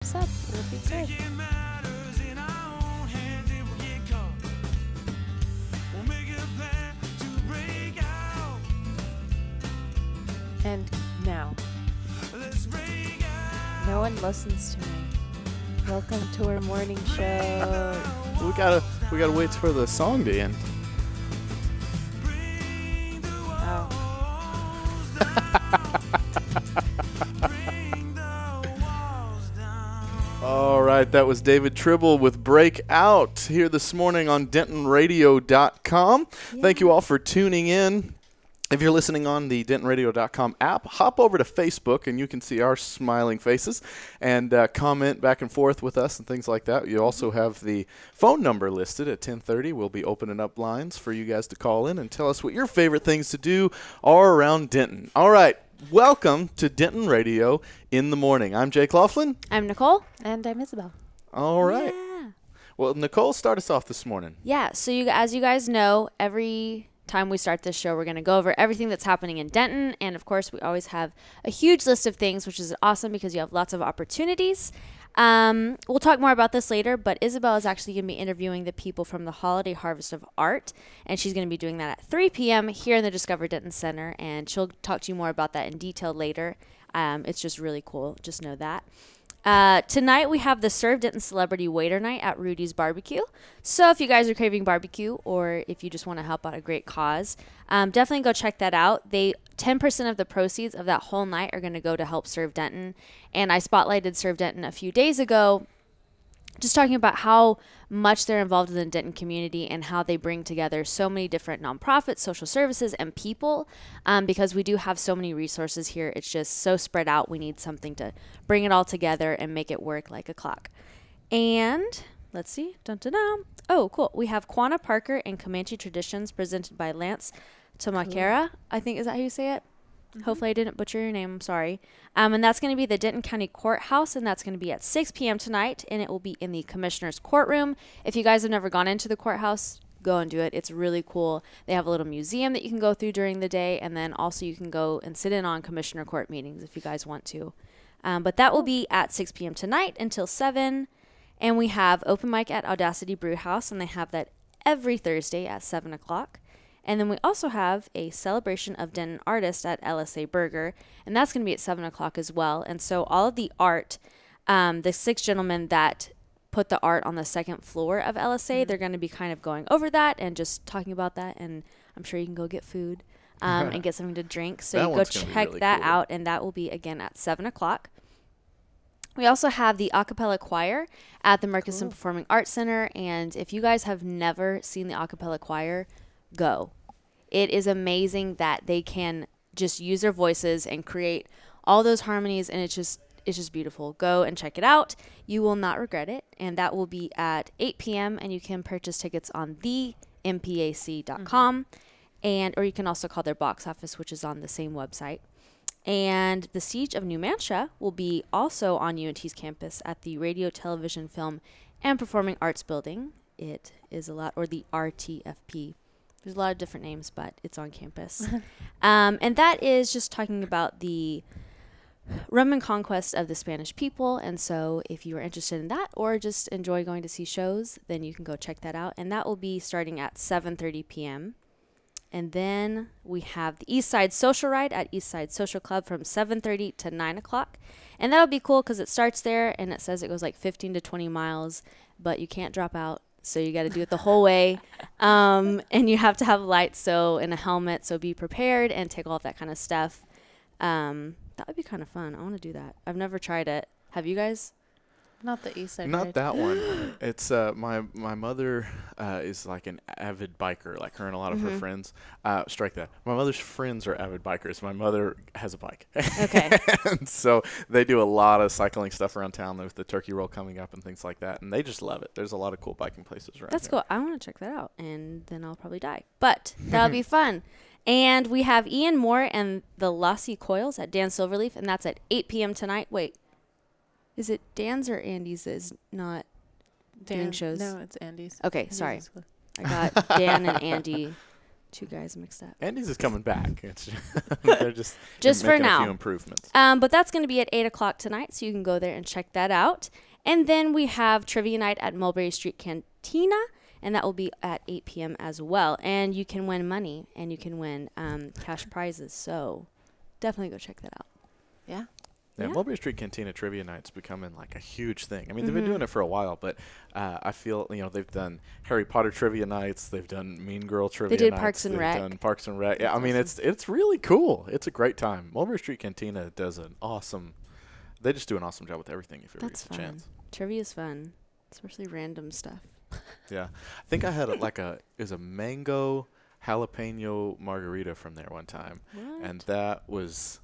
What's up? It'll be good. And now, no one listens to me. Welcome to our morning show. We gotta wait for the song to end. Oh. All right, that was David Tribble with Break Out here this morning on DentonRadio.com. Yeah. Thank you all for tuning in. If you're listening on the DentonRadio.com app, hop over to Facebook and you can see our smiling faces and comment back and forth with us and things like that. You also have the phone number listed at 10:30. We'll be opening up lines for you guys to call in and tell us what your favorite things to do are around Denton. All right, welcome to Denton Radio in the morning. I'm Jake Laughlin. I'm Nicole. And I'm Isabel. All right. Yeah. Well, Nicole, start us off this morning. Yeah, so as you guys know, every time we start this show, we're going to go over everything that's happening in Denton. And of course, we always have a huge list of things, which is awesome because you have lots of opportunities. We'll talk more about this later, but Isabel is actually going to be interviewing the people from the Holiday Harvest of Art, and she's going to be doing that at 3 p.m. here in the Discover Denton Center, and she'll talk to you more about that in detail later. It's just really cool. Just know that. Tonight we have the Serve Denton Celebrity Waiter Night at Rudy's Barbecue. So if you guys are craving barbecue or if you just want to help out a great cause, definitely go check that out. 10% of the proceeds of that whole night are going to go to help Serve Denton. And I spotlighted Serve Denton a few days ago, just talking about how much they're involved in the Denton community and how they bring together so many different nonprofits, social services, and people, because we do have so many resources here. It's just so spread out. We need something to bring it all together and make it work like a clock. And let's see. Dun-dun-dun. Oh, cool. We have Quanah Parker and Comanche Traditions presented by Lance Tamakera. I think, is that how you say it? Mm-hmm. Hopefully I didn't butcher your name. I'm sorry. And that's going to be the Denton County Courthouse, and that's going to be at 6 p.m. tonight, and it will be in the Commissioner's Courtroom. If you guys have never gone into the courthouse, go and do it. It's really cool. They have a little museum that you can go through during the day, and then also you can go and sit in on Commissioner Court meetings if you guys want to. But that will be at 6 p.m. tonight until 7. And we have open mic at Audacity Brew House, and they have that every Thursday at 7 o'clock. And then we also have a celebration of Denton artists at LSA Burger, and that's going to be at 7 o'clock as well. And so all of the art, the 6 gentlemen that put the art on the second floor of LSA, they're going to be kind of going over that and just talking about that. And I'm sure you can go get food and get something to drink. So you go check that out, and that will be, again, at 7 o'clock. We also have the a cappella choir at the Murchison Performing Arts Center, and if you guys have never seen the a cappella choir, go. It is amazing that they can just use their voices and create all those harmonies, and it's just beautiful. Go and check it out. You will not regret it, and that will be at 8 p.m., and you can purchase tickets on thempac.com, or you can also call their box office, which is on the same website. And the Siege of New Mantia will be also on UNT's campus at the Radio, Television, Film, and Performing Arts Building. It is a lot, or the RTFP. There's a lot of different names, but it's on campus. And that is just talking about the Roman conquest of the Spanish people. And so if you are interested in that or just enjoy going to see shows, then you can go check that out. And that will be starting at 7:30 p.m. And then we have the East Side Social Ride at East Side Social Club from 7:30 to 9 o'clock. And that'll be cool because it starts there and it says it goes like 15 to 20 miles, but you can't drop out. So you got to do it the whole way. And you have to have lights and a helmet. So be prepared and take all of that kind of stuff. That would be kind of fun. I want to do that. I've never tried it. Have you guys? Not the East Side Not Ride. that one. It's my mother is like an avid biker, like her and a lot of her friends. Strike that. My mother's friends are avid bikers. My mother has a bike. Okay. And so they do a lot of cycling stuff around town with the turkey roll coming up and things like that. And they just love it. There's a lot of cool biking places around That's here. cool. I want to check that out. And then I'll probably die. But that'll be fun. And we have Ian Moore and the Lassie Coils at Dan Silverleaf. And that's at 8 p.m. tonight. Wait. Is it Dan's or Andy's that is not doing shows? No, it's Andy's. Okay, sorry. I got Dan and Andy Two guys mixed up. Andy's is coming back. They're just for making now. a few improvements. But that's going to be at 8 o'clock tonight, so you can go there and check that out. And then we have Trivia Night at Mulberry Street Cantina, and that will be at 8 p.m. as well. And you can win money, and you can win cash prizes. So definitely go check that out. Yeah. Yeah, Mulberry Street Cantina Trivia Night's becoming like a huge thing. I mean, they've been doing it for a while, but I feel, they've done Harry Potter Trivia Nights, they've done Mean Girl Trivia Nights. They did Parks and Rec. They've done Parks and Rec. Yeah, I mean, it's really cool. It's a great time. Mulberry Street Cantina does they just do an awesome job with everything if you ever get the chance. Trivia's fun, especially random stuff. Yeah. I think I had it was a mango jalapeno margarita from there one time. What? And that was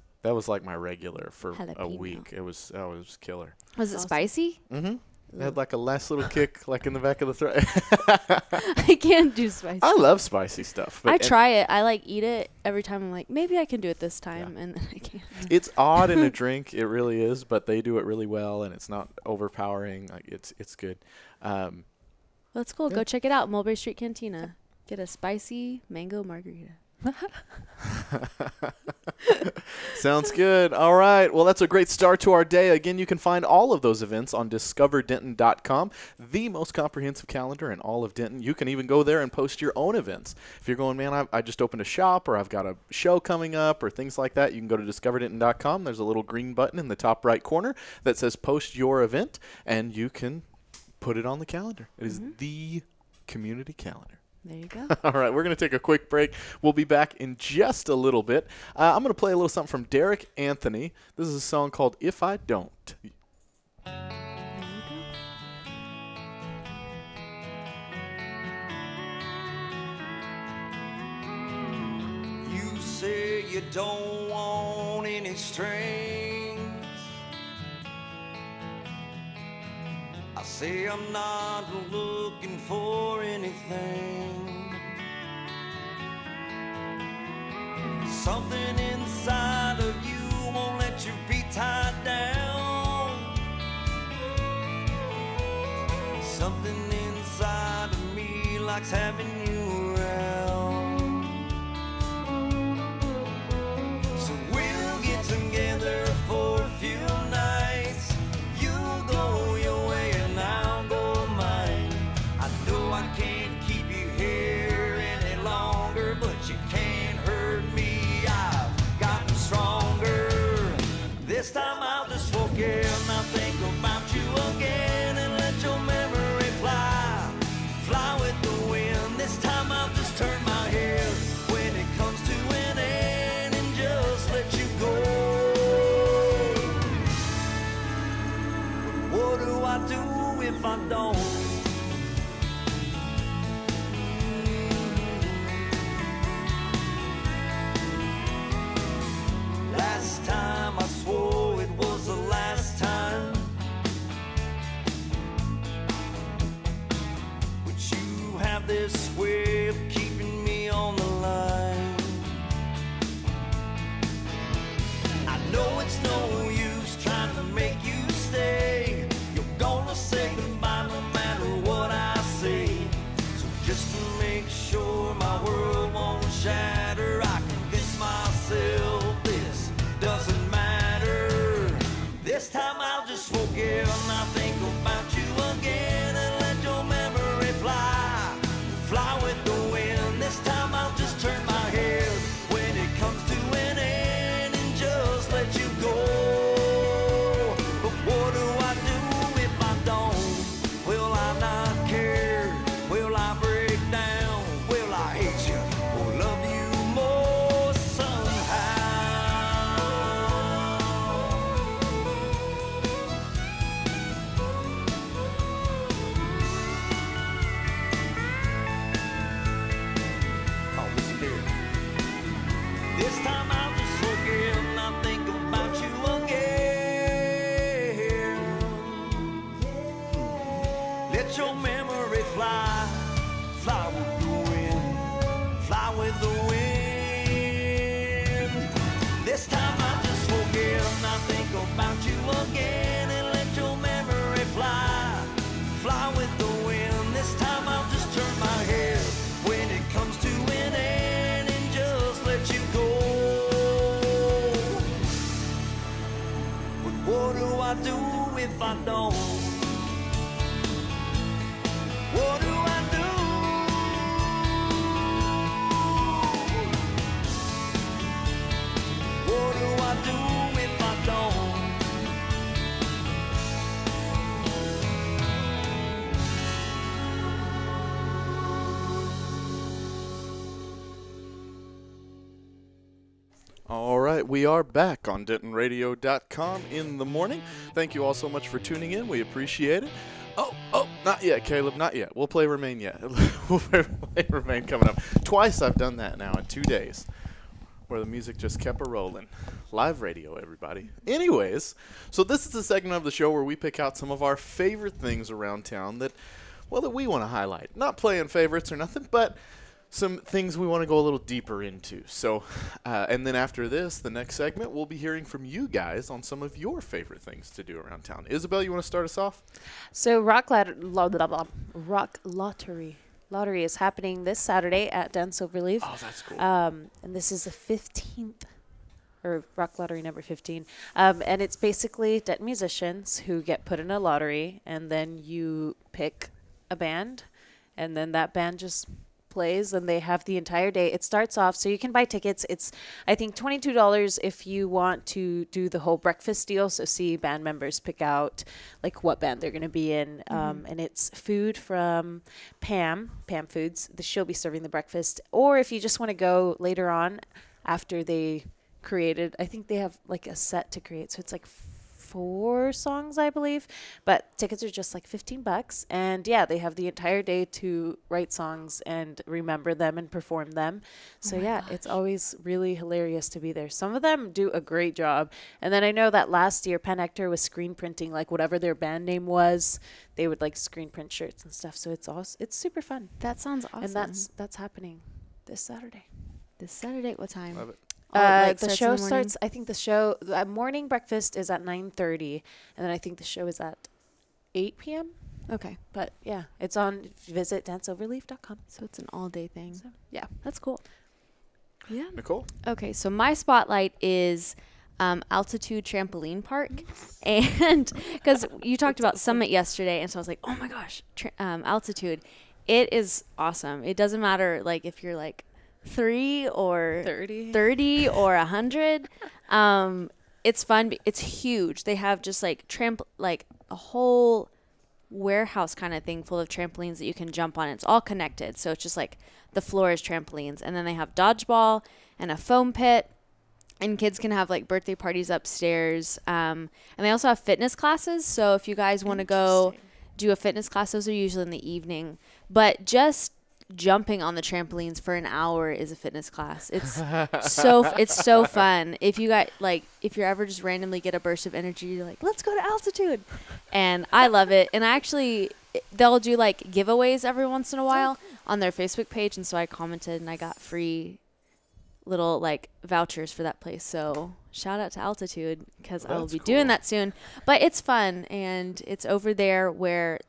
like my regular for a week. It was killer. Was it spicy? Mm-hmm. It had like a last little kick like in the back of the throat. I can't do spicy. I love spicy stuff. But I try it. I eat it every time. I'm like, maybe I can do it this time, and I can't. It's odd in a drink. It really is, but they do it really well, and it's not overpowering. Like it's good. That's cool. Yeah. Go check it out. Mulberry Street Cantina. Get a spicy mango margarita. Sounds good. All right. Well, that's a great start to our day. Again, you can find all of those events on discoverdenton.com, the most comprehensive calendar in all of Denton. You can even go there and post your own events. If you're going, man, I just opened a shop, or I've got a show coming up, or things like that, you can go to discoverdenton.com. There's a little green button in the top right corner that says post your event, and you can put it on the calendar. It is the community calendar. There you go. All right, we're going to take a quick break. We'll be back in just a little bit. I'm going to play a little something from Derek Anthony. This is a song called If I Don't. You say you don't want any strings. I say I'm not looking for anything. Something inside of you won't let you be tied down. Something inside of me likes having you around. So we'll get together for a few nights. You go your way and I'll go mine. I know I can't keep you here any longer, but you can't hurt me. I've gotten stronger. This time I'll just forget and I'll think about you again and let your memory fly, fly with the wind. This time I'll just turn my head when it comes to an end and just let you go. But what do I do if I don't? Last time I swore it was the last time. But you have this way of keeping me on the line. I know it's no use trying to make you stay. You're gonna say goodbye no matter what I say. So just to make sure my world won't shatter, I convince myself this doesn't matter. This time I'll just forgive and I'll think about you again and let your memory fly, fly with the wind. This time I'll just turn my head when it comes to an end and just let you go. But what do I do if I don't? Will I not care? Will I break down? Will I hate you or love you more somehow? Oh, listen here. This time I'll just forgive and I'll think about you again. Let your memory fly, fly with the wind, fly with the wind. This time I'll just forgive and I'll think about you again and let your memory fly, fly with the wind. This time I'll just turn my head when it comes to an end. if I don't? What do I do? What do I do if I don't? All right, we are back on DentonRadio.com in the morning. Thank you all so much for tuning in. We appreciate it. Oh, not yet, Caleb, not yet. We'll play Remain yet. We'll play Remain coming up. Twice I've done that now in 2 days, where the music just kept a-rolling. Live radio, everybody. Anyways, so this is the segment of the show where we pick out some of our favorite things around town that we want to highlight. Not playing favorites or nothing, but some things we want to go a little deeper into. So, and then after this, the next segment, we'll be hearing from you guys on some of your favorite things to do around town. Isabel, you want to start us off? So Rock Lottery is happening this Saturday at Den Silverleaf. Oh, that's cool. And this is the 15th, or Rock Lottery number 15. And it's basically Denton musicians who get put in a lottery, and then you pick a band, and then that band just plays, and they have the entire day. It starts off, so you can buy tickets. It's, I think, $22 if you want to do the whole breakfast deal, so see band members pick out like what band they're going to be in. And it's food from Pam Foods. She'll be serving the breakfast. Or if you just want to go later on after they created, I think they have like a set to create, so it's like 4 songs, I believe, but tickets are just like $15. And yeah, they have the entire day to write songs and remember them and perform them. So it's always really hilarious to be there. Some of them do a great job. And then I know that last year Penn Hector was screen printing like whatever their band name was. They would like screen print shirts and stuff. So it's awesome. It's super fun. That sounds awesome. And that's happening this Saturday. This Saturday, what time? Love it. The show starts, I think the morning breakfast is at 9:30, and then I think the show is at 8 p.m. Okay. But yeah, it's on, visit danceoverleaf.com. So it's an all-day thing. So, yeah. That's cool. Yeah. Nicole? Okay, so my spotlight is Altitude Trampoline Park. And because you talked about Summit yesterday, and so I was like, oh my gosh, Altitude. It is awesome. It doesn't matter like if you're like 3 or 30 or 100. It's fun. It's huge. They have just like a whole warehouse kind of thing full of trampolines that you can jump on. It's all connected, so it's just like the floor is trampolines, and then they have dodgeball and a foam pit, and kids can have like birthday parties upstairs. And they also have fitness classes, so if you guys want to go do a fitness class, those are usually in the evening. But just jumping on the trampolines for an hour is a fitness class. It's so fun. If you got if you ever just randomly get a burst of energy, you're like, let's go to Altitude. And I love it. And they'll do like giveaways every once in a while on their Facebook page, and so I commented and I got free little like vouchers for that place. So shout out to Altitude, because I will be doing that soon. But it's fun, and it's over there where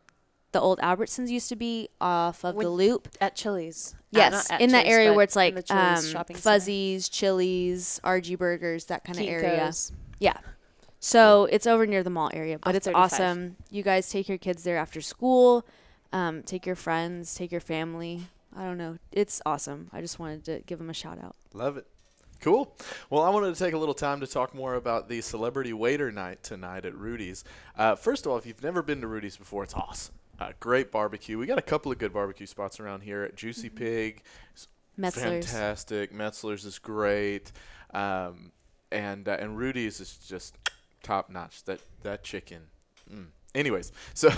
the old Albertsons used to be, off of the Loop. At Chili's. Yes, in that area where it's like Fuzzy's, Chili's, RG Burgers, that kind of area. Yeah. So it's over near the mall area, but it's awesome. You guys take your kids there after school. Take your friends, take your family. I don't know. It's awesome. I just wanted to give them a shout out. Love it. Cool. Well, I wanted to take a little time to talk more about the Celebrity Waiter Night tonight at Rudy's. First of all, if you've never been to Rudy's before, it's awesome. Great barbecue. We got a couple of good barbecue spots around here. At Juicy Pig, Metzler's. Fantastic. Metzler's is great. And Rudy's is just top notch. That chicken. Anyways, so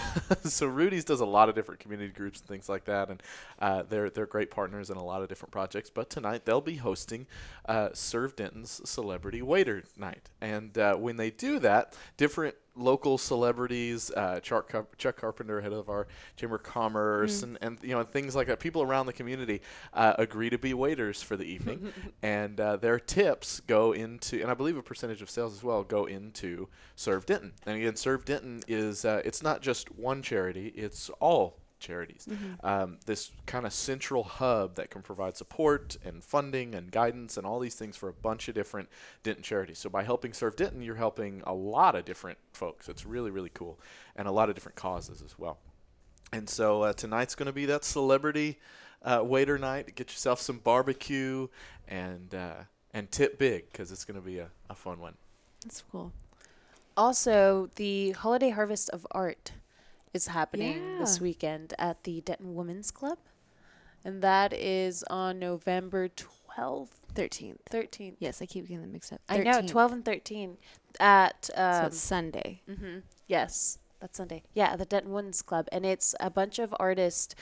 Rudy's does a lot of different community groups and things like that, and they're great partners in a lot of different projects. But tonight they'll be hosting Serve Denton's Celebrity Waiter Night, and when they do that, different local celebrities, Chuck Carpenter, head of our Chamber of Commerce, and things like that. People around the community agree to be waiters for the evening, and their tips go into, and I believe a percentage of sales as well, go into Serve Denton. And again, Serve Denton is it's not just one charity; it's all charities. This kind of central hub that can provide support and funding and guidance and all these things for a bunch of different Denton charities. So by helping serve Denton, you're helping a lot of different folks. It's really, really cool, and a lot of different causes as well. And so tonight's going to be that celebrity waiter night. Get yourself some barbecue and tip big, because it's going to be a fun one. That's cool. Also, the Holiday Harvest of Art is happening this Yeah. weekend at the Denton Women's Club. And that is on November 12th, 13th. 13th. Yes, I keep getting them mixed up. I know, 13th. 12 and 13 at, So it's Sunday. yes, that's Sunday. Yeah, at the Denton Women's Club. And it's a bunch of artists.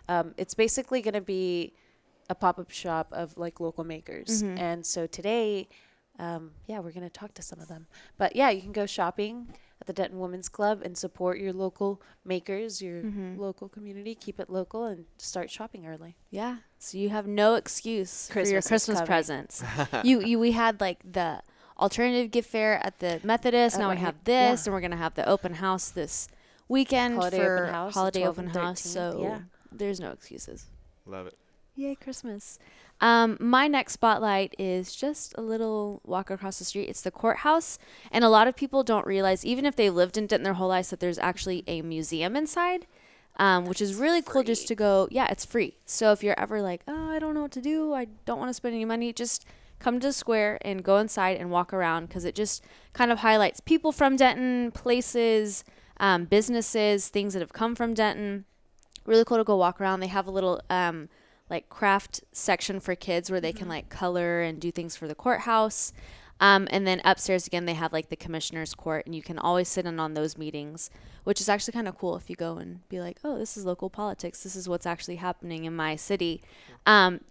It's basically going to be a pop-up shop of like local makers. And so today, we're going to talk to some of them. But yeah, you can go shopping at the Denton Women's Club and support your local makers, your local community. Keep it local and start shopping early. Yeah. So you have no excuse for your Christmas is Christmas coming. presents. we had like the alternative gift fair at the Methodist. Now we right. have this, Yeah. and we're gonna have the open house this weekend Holiday for open house, the holiday 12th open and house. 13th, So yeah. there's no excuses. Love it. Yay, Christmas. My next spotlight is just a little walk across the street. It's the courthouse. And a lot of people don't realize, even if they lived in Denton their whole lives, that there's actually a museum inside, which is really cool just to go. Yeah, it's free. So if you're ever like, oh, I don't know what to do, I don't want to spend any money, just come to the square and go inside and walk around, because it just kind of highlights people from Denton, places, businesses, things that have come from Denton. Really cool to go walk around. They have a little like craft section for kids where they can like color and do things for the courthouse. And then upstairs again, they have like the commissioner's court, and you can always sit in on those meetings, which is actually kind of cool if you go and be like, oh, this is local politics. This is what's actually happening in my city.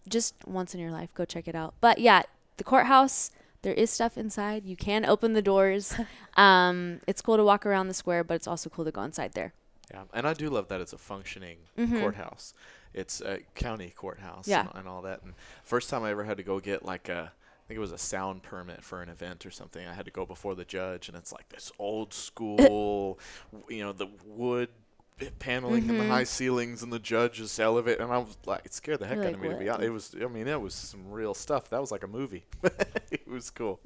Just once in your life, go check it out. But yeah, the courthouse, there is stuff inside. You can open the doors. It's cool to walk around the square, but it's also cool to go inside there. Yeah, and I do love that it's a functioning courthouse. It's a county courthouse and all that. And first time I ever had to go get like I think it was a sound permit for an event or something, I had to go before the judge, and it's like this old school, the wood paneling and the high ceilings and the judge's elevator, and I was like, it scared the heck You're out of like, me, to be what? honest. It was some real stuff. That was like a movie. It was cool.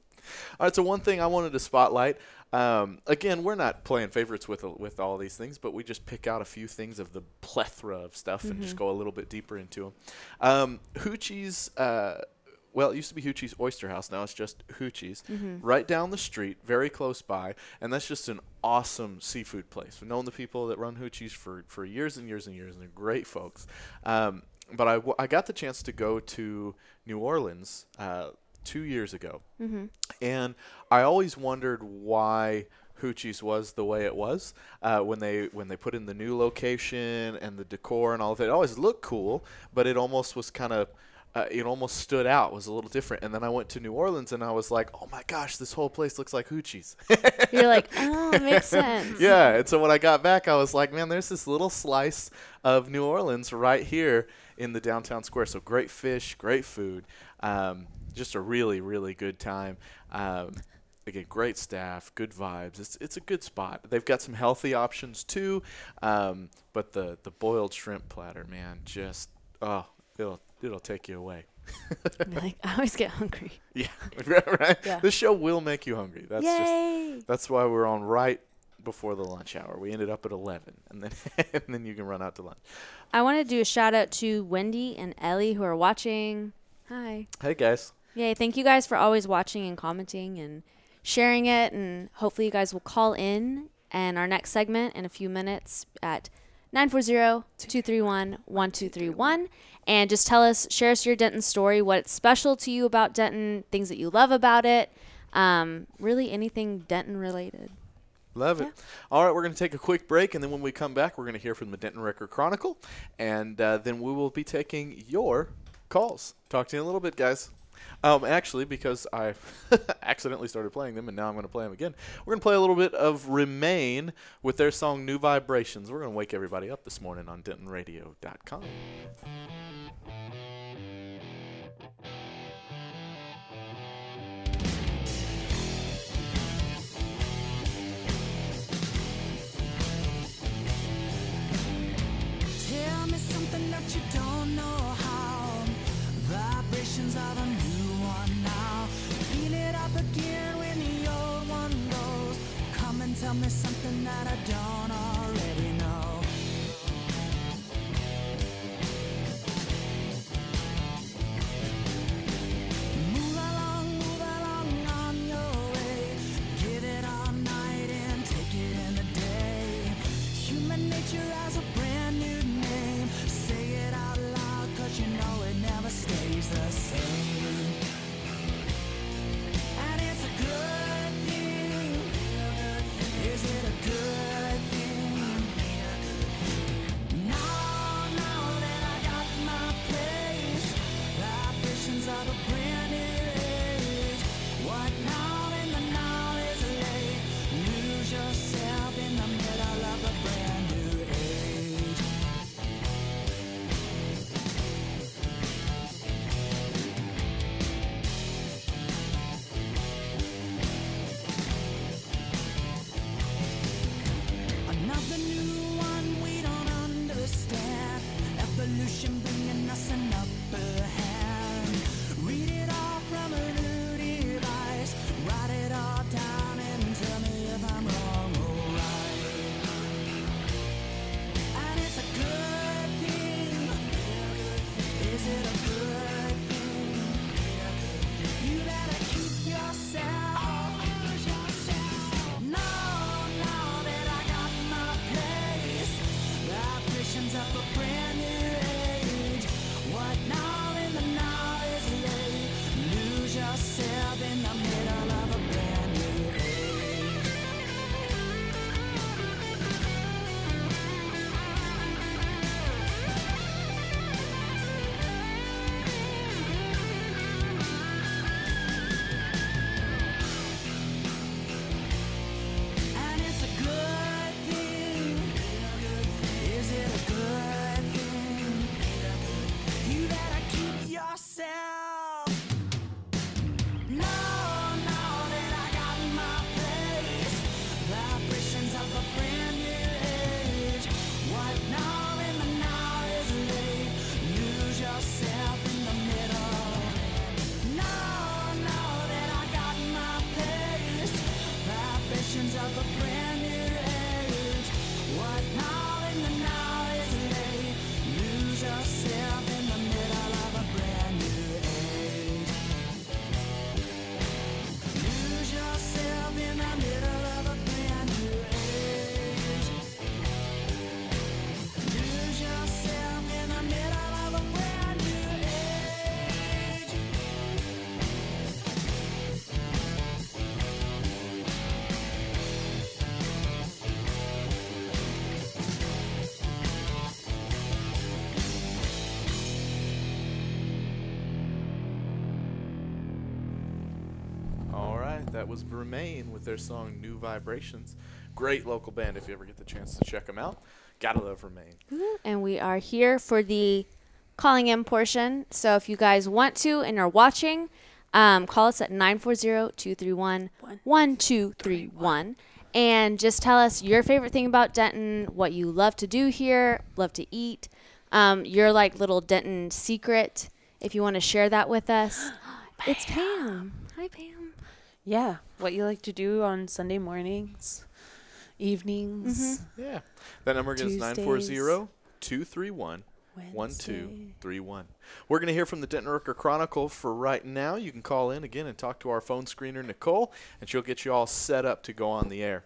All right, so one thing I wanted to spotlight, again, we're not playing favorites with all these things, but we just pick out a few things of the plethora of stuff and just go a little bit deeper into them. Hoochie's, it used to be Hoochie's Oyster House. Now it's just Hoochie's, right down the street, very close by, and that's just an awesome seafood place. We've known the people that run Hoochie's for years and years and years, and they're great folks. But I got the chance to go to New Orleans 2 years ago, and I always wondered why Hoochie's was the way it was when they put in the new location and the decor and all of it. It always looked cool, but it almost was kind of it almost stood out, was a little different. And then I went to New Orleans, and I was like, oh my gosh, this whole place looks like Hoochie's. You're like, oh, it makes sense. Yeah, and so when I got back, I was like, man, there's this little slice of New Orleans right here in the downtown square. So great fish, great food, just a really, really good time. Again, great staff, good vibes. It's a good spot. They've got some healthy options too, but the boiled shrimp platter, man, just it'll take you away. You're like, I always get hungry. Yeah, right. Yeah. This show will make you hungry. Yay! That's why we're on right before the lunch hour. We ended up at 11, and then you can run out to lunch. I want to do a shout out to Wendy and Ellie who are watching. Hi. Hey guys. Yay. Thank you guys for always watching and commenting and sharing it. And hopefully you guys will call in our next segment in a few minutes at 940-231-1231. And just share us your Denton story, what's special to you about Denton, things that you love about it, really anything Denton related. Love it. All right, we're going to take a quick break, and then when we come back, we're going to hear from the Denton Record Chronicle, and then we will be taking your calls. Talk to you in a little bit, guys. Actually, because I accidentally started playing them, and now I'm going to play them again. We're going to play a little bit of Remain with their song New Vibrations. We're going to wake everybody up this morning on DentonRadio.com. something that you don't know how. Vibrations of a new one now. Feel it up again when the old one goes. Come and tell me something that I don't already know. Move along on your way. Give it all night and take it in the day. Human nature has a brand new name. Say it out loud, 'cause you know it never stays the same. And it's a good thing. Is it a good thing? Now that I got my place, vibrations of a brand new age. What now in the now is late. Lose yourself in the middle of a brand new age. Another new one we don't understand. Evolution bringing us an upper hand. Read it all from a new device. Write it all down and tell me if I'm wrong or right. And it's a good thing. Is it a good thing? You better keep yourself. Now that I got my place, vibrations of a brand new age. What now in the now is late. Lose yourself in the middle of a brand new age. And it's a good thing. Is it a good thing? You better keep yourself. Now that I got my place, vibrations of a brand new age. What now in the now is late. Lose yourself in the middle. Now that I got my place, vibrations of a brand new age. What now in the now is late. Lose yourself in the middle of a brand new age. Lose yourself in the middle of a brand new age. Lose yourself in the middle of a brand new age. All right, that was Remain with their song New Vibrations. Great local band if you ever get the chance to check them out. Gotta love Remain. And we are here for the calling in portion. So if you guys want to and are watching, call us at 940-231-1231. And just tell us your favorite thing about Denton, what you love to do here, love to eat, your like little Denton secret, if you want to share that with us. It's Pam. Hi, Pam. Yeah, what you like to do on Sunday mornings, evenings, Yeah. That number again is Tuesdays. 940-231-1231. We're going to hear from the Denton Rooker Chronicle for right now. You can call in again and talk to our phone screener, Nicole, and she'll get you all set up to go on the air.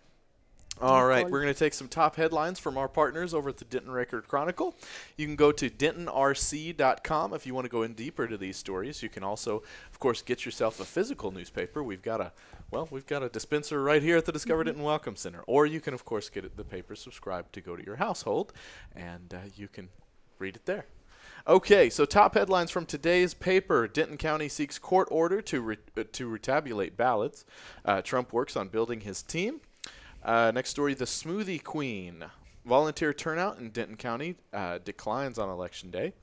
All right, we're going to take some top headlines from our partners over at the Denton Record Chronicle. You can go to dentonrc.com if you want to go in deeper to these stories. You can also, of course, get yourself a physical newspaper. We've got a dispenser right here at the Discover Denton Welcome Center. Or you can, of course, get the paper subscribed to go to your household, and you can read it there. Okay, so top headlines from today's paper. Denton County seeks court order to retabulate ballots. Trump works on building his team. Next story, the Smoothie Queen. Volunteer turnout in Denton County declines on Election Day.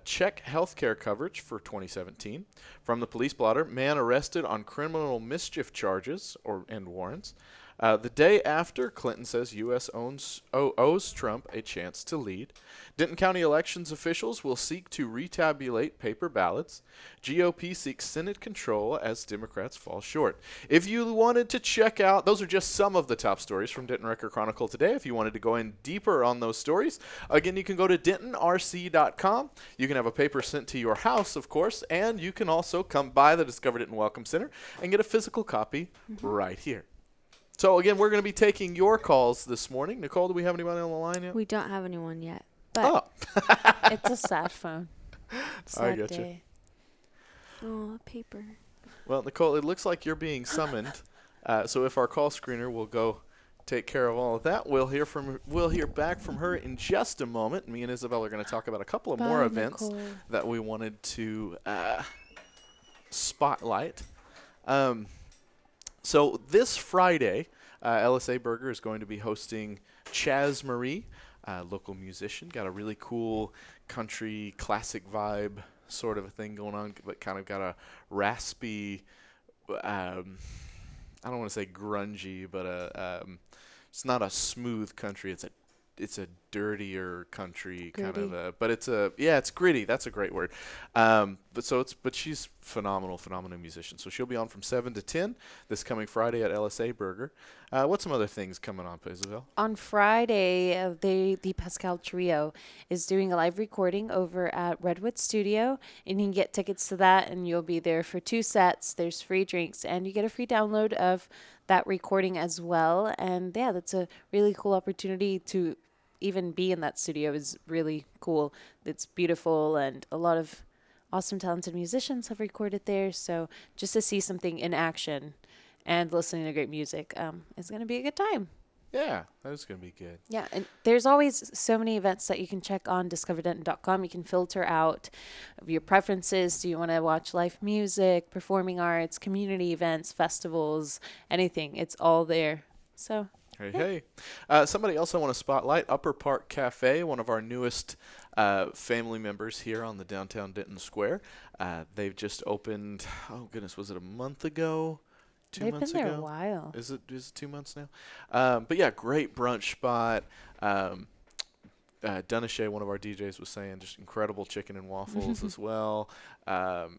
Check health care coverage for 2017. From the police blotter, man arrested on criminal mischief charges and warrants. The day after, Clinton says U.S. owes Trump a chance to lead. Denton County elections officials will seek to retabulate paper ballots. GOP seeks Senate control as Democrats fall short. If you wanted to check out, those are just some of the top stories from Denton Record Chronicle today. If you wanted to go in deeper on those stories, again, you can go to DentonRC.com. You can have a paper sent to your house, of course, and you can also come by the Discover Denton Welcome Center and get a physical copy right here. So, again, we're going to be taking your calls this morning. Nicole, do we have anybody on the line yet? We don't have anyone yet. But It's a sad phone. sad getcha. day. Oh, paper. Well, Nicole, it looks like you're being summoned. So if our call screener will go take care of all of that, we'll hear back from her in just a moment. Me and Isabel are going to talk about a couple of more Bye, events Nicole. that we wanted to spotlight. So this Friday, LSA Burger is going to be hosting Chaz Marie, local musician. Got a really cool country classic vibe sort of a thing going on, but kind of got a raspy, I don't want to say grungy, but it's not a smooth country. It's a dirtier country kind of Gritty. but it's gritty. That's a great word. But she's phenomenal musician. So she'll be on from 7 to 10 this coming Friday at LSA Burger. What's some other things coming on, Isabel? On Friday, the Pascal Trio is doing a live recording over at Redwood Studio, and you can get tickets to that, and you'll be there for 2 sets. There's free drinks, and you get a free download of that recording as well. And yeah, that's a really cool opportunity to even be in that studio. Is really cool. It's beautiful, and a lot of awesome, talented musicians have recorded there. So just to see something in action and listening to great music is going to be a good time. Yeah, that is going to be good. Yeah, and there's always so many events that you can check on discoverdenton.com. You can filter out your preferences. Do you want to watch live music, performing arts, community events, festivals, anything? It's all there. So Hey. Somebody else I want to spotlight, Upper Park Cafe, one of our newest family members here on the downtown Denton Square. They've just opened, oh goodness, was it a month ago? 2 they've months been ago? there a while. Is it 2 months now? But yeah, great brunch spot. Dunashay, one of our DJs, was saying just incredible chicken and waffles as well.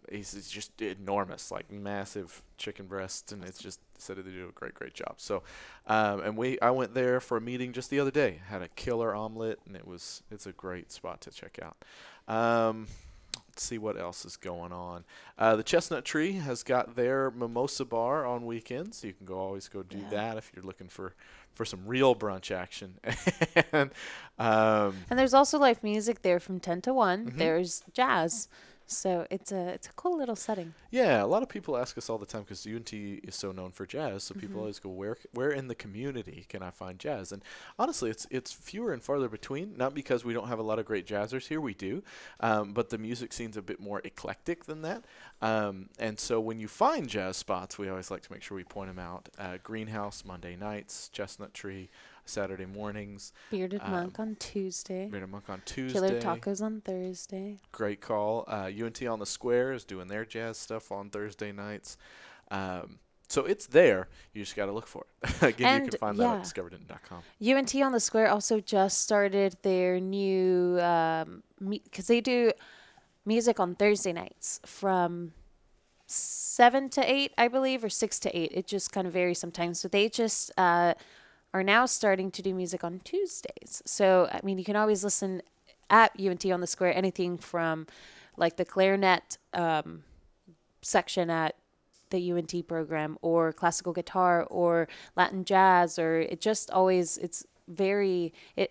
He's just enormous, like massive chicken breasts, and it's just said they do a great job. So, I went there for a meeting just the other day. Had a killer omelet, and it's a great spot to check out. Let's see what else is going on. The Chestnut Tree has got their mimosa bar on weekends. You can always go do that if you're looking for some real brunch action. and there's also live music there from 10 to 1. Mm-hmm. There's jazz. So it's a cool little setting. Yeah, a lot of people ask us all the time because UNT is so known for jazz. So people always go, where in the community can I find jazz? And honestly, it's fewer and farther between. Not because we don't have a lot of great jazzers here, we do, but the music scene's a bit more eclectic than that. And so when you find jazz spots, we always like to make sure we point them out. Greenhouse Monday nights, Chestnut Tree Saturday mornings. Bearded Monk on Tuesday. Bearded Monk on Tuesday. Killer Tacos on Thursday. Great call. UNT on the Square is doing their jazz stuff on Thursday nights. So it's there. You just got to look for it. Again, you can find that at discoverdenton.com. UNT on the Square also just started their new, because they do music on Thursday nights from 7 to 8, I believe, or 6 to 8. It just kind of varies sometimes. So they just are now starting to do music on Tuesdays. So, I mean, you can always listen at UNT on the Square, anything from like the clarinet section at the UNT program, or classical guitar, or Latin jazz, or it just always,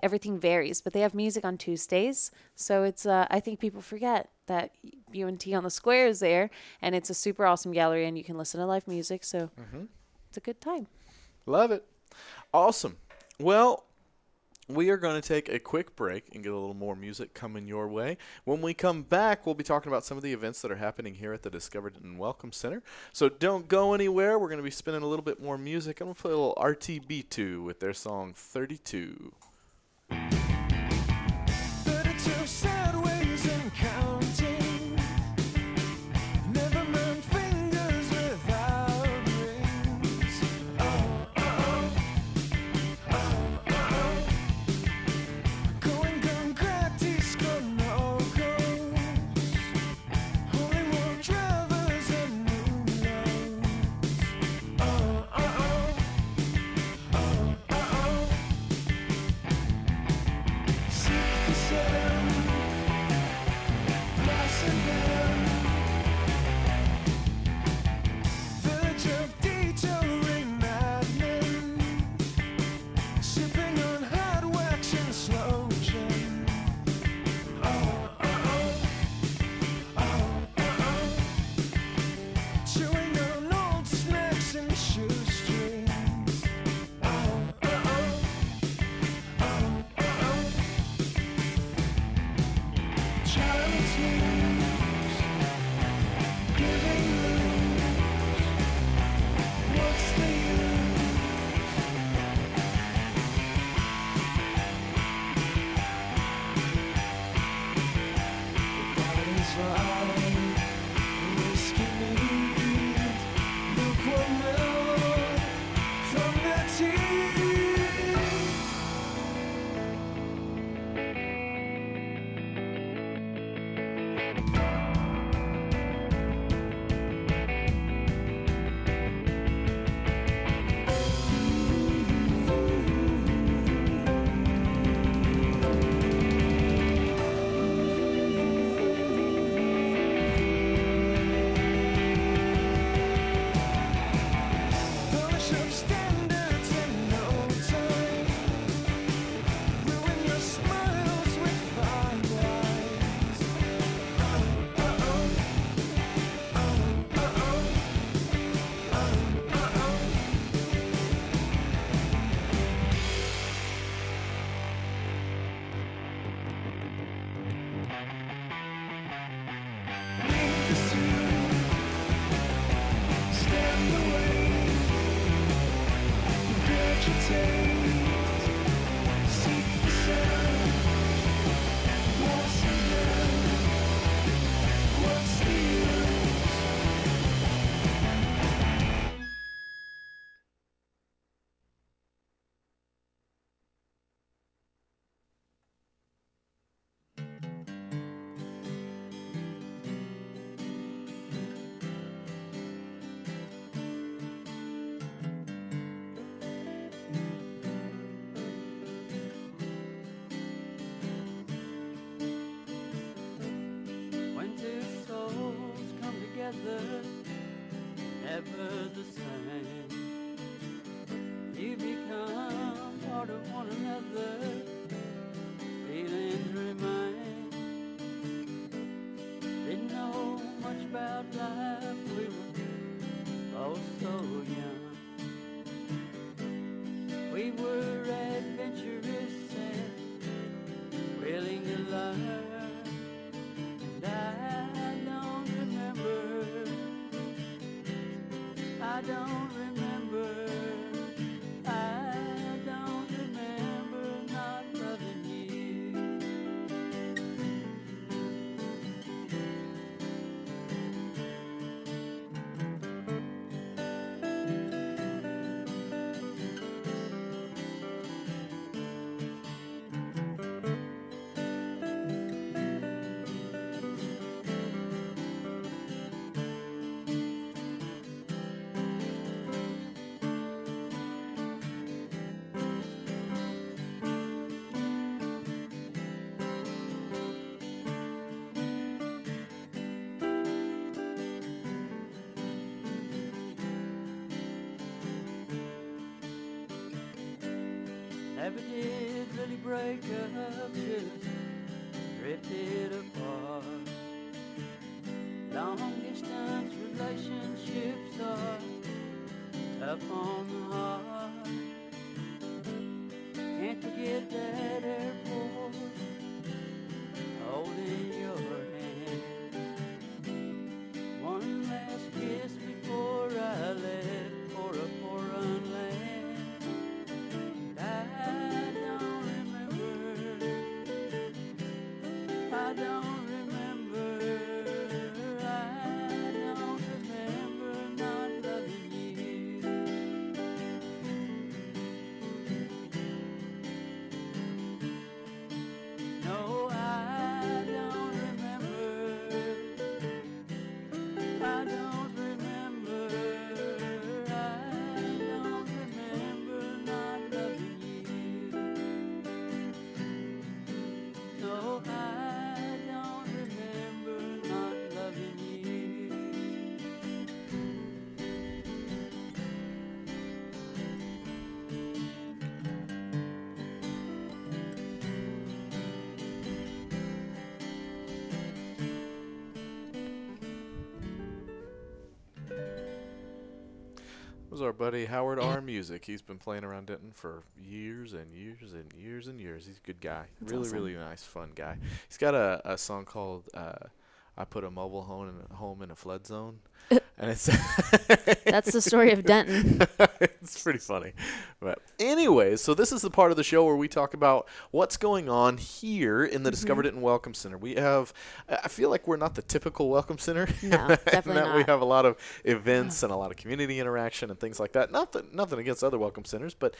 everything varies. But they have music on Tuesdays. So it's, I think people forget that UNT on the Square is there, and it's a super awesome gallery, and you can listen to live music. So it's a good time. Love it. Awesome. Well, we are going to take a quick break and get a little more music coming your way. When we come back, we'll be talking about some of the events that are happening here at the Discover Denton Welcome Center. So don't go anywhere. We're going to be spinning a little bit more music. I'm going to play a little RTB2 with their song 32. 32 sideways and counting. Never mind fingers without rings. Oh, oh, oh. don't remember. I don't remember not loving you. Never did really break up, just drifted apart. Long distance relationships are tough on the heart. Can't forget that airport, holding your hand. One last kiss before I left for a foreign land. I don't remember, I don't remember not loving you. No, I don't remember, I don't remember, I don't remember not loving you. No, I don't remember not loving you. Was our buddy Howard R. Music. He's been playing around Denton for years and years and years and years. He's a good guy. That's Really, awesome. really nice, fun guy. He's got a song called I Put a Mobile Home in a Flood Zone. And it's That's the story of Denton. it's pretty funny. But anyways, so this is the part of the show where we talk about what's going on here in the Discover Denton Welcome Center. We have, I feel like we're not the typical Welcome Center. No, in definitely that we not. have a lot of events and a lot of community interaction and things like that. Nothing against other Welcome Centers, but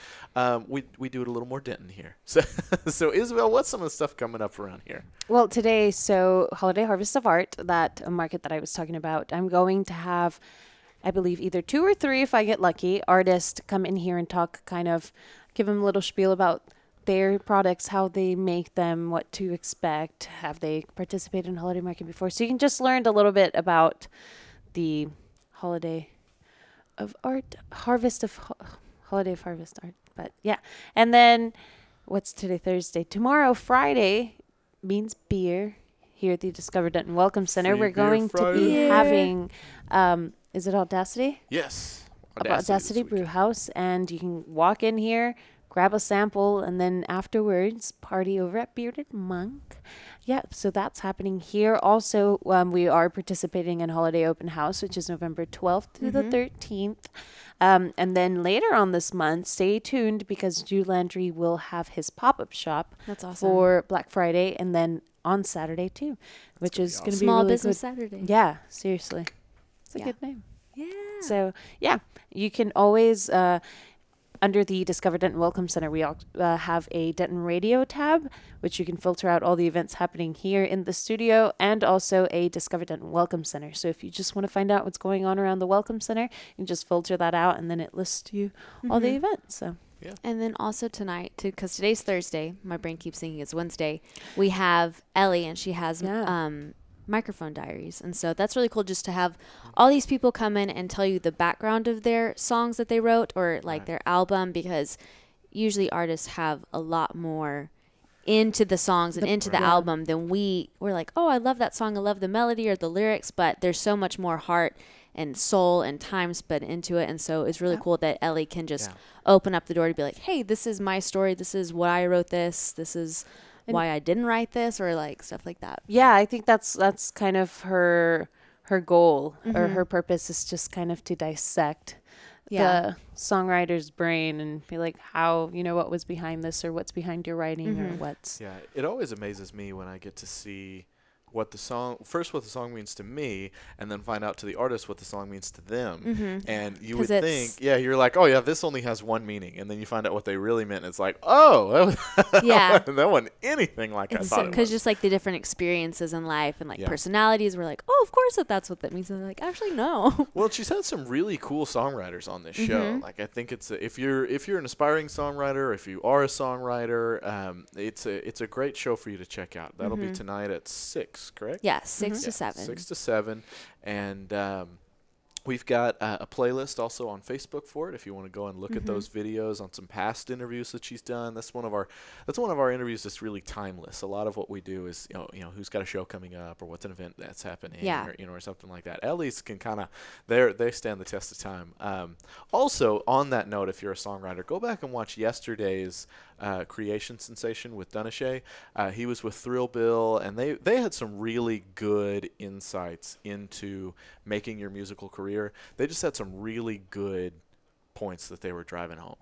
we do it a little more Denton here. So Isabel, what's some of the stuff coming up around here? Well, today, so Holiday Harvest of Art, that market that I was talking about, I'm going to have, I believe, either 2 or 3, if I get lucky, artists come in here and talk, kind of give them a little spiel about their products, how they make them, what to expect. Have they participated in holiday market before? So you can just learn a little bit about the Holiday of Art, Holiday of Harvest Art. But yeah, and then what's today? Thursday. Tomorrow, Friday, means beer here at the Discover Denton Welcome Center. Free We're beer going to Friday. be having, is it Audacity? Yes. Audacity this Brew weekend. House, and you can walk in here, grab a sample, and then afterwards party over at Bearded Monk. Yeah, so that's happening here. Also, we are participating in Holiday Open House, which is November 12th through the 13th. And then later on this month, stay tuned because Drew Landry will have his pop-up shop That's awesome. for Black Friday, and then on Saturday too, which gonna be is going to be Small really Business good. Saturday. Yeah, seriously. It's a Yeah. good name. Yeah. So, yeah, you can always, under the Discover Denton Welcome Center, we have a Denton Radio tab, which you can filter out all the events happening here in the studio, and also a Discover Denton Welcome Center. So if you just want to find out what's going on around the Welcome Center, you can just filter that out, and then it lists you all the events. So. And then also tonight, too, because today's Thursday, my brain keeps thinking it's Wednesday, we have Ellie, and she has Yeah. microphone diaries. And so that's really cool just to have all these people come in and tell you the background of their songs that they wrote or like their album, because usually artists have a lot more into the songs and into the album than we're like, oh, I love that song, I love the melody or the lyrics, but there's so much more heart and soul and time spent into it. And so it's really cool that Ellie can just open up the door to be like, hey, this is my story, this is why I wrote this is why I didn't write this, or like stuff like that. Yeah, I think that's kind of her goal or her purpose is just kind of to dissect the songwriter's brain and be like, how, what was behind this, or what's behind your writing, or what's. Yeah, it always amazes me when I get to see what the song means to me, and then find out to the artist what the song means to them. And you would think, you're like, oh yeah, this only has one meaning, and then you find out what they really meant. And it's like, oh, that wasn't anything like I thought it was. Because just like the different experiences in life and like personalities, we're like, oh, of course that's what that means. And they're like, actually, no. Well, she's had some really cool songwriters on this show. Like, I think it's if you're an aspiring songwriter, or if you are a songwriter, it's a great show for you to check out. That'll be tonight at 6. Correct? Yeah, 6 to 7. 6 to 7. And we've got a playlist also on Facebook for it if you want to go and look at those videos on some past interviews that she's done. That's one of our interviews that's really timeless. A lot of what we do is who's got a show coming up, or what's an event that's happening, or something like that. At least can kind of they stand the test of time. Also, on that note, if you're a songwriter, go back and watch yesterday's Creation Sensation with Dunashay. He was with Thrill Bill, and they had some really good insights into making your musical career. They just had some really good points that they were driving home.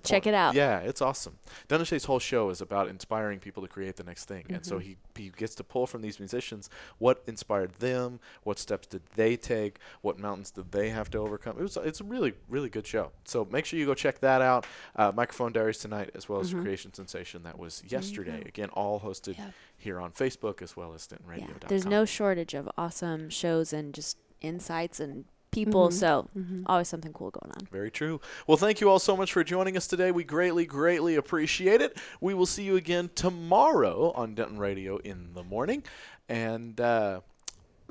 Check it out. Yeah, it's awesome. Dunashay's whole show is about inspiring people to create the next thing. And so he gets to pull from these musicians what inspired them, what steps did they take, what mountains did they have to overcome. It's a really, really good show. So make sure you go check that out. Microphone Diaries tonight, as well as Creation Sensation. That was yesterday. Again, all hosted here on Facebook, as well as DentonRadio.com. Yeah. There's no shortage of awesome shows and just insights and people, so always something cool going on. Very true. Well, thank you all so much for joining us today. We greatly, greatly appreciate it. We will see you again tomorrow on Denton Radio in the morning. And I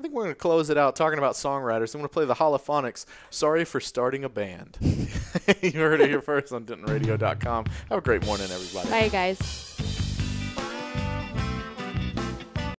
think we're going to close it out talking about songwriters. I'm going to play the Holophonics, Sorry for Starting a Band. You heard it here first on DentonRadio.com. Have a great morning, everybody. Bye, guys.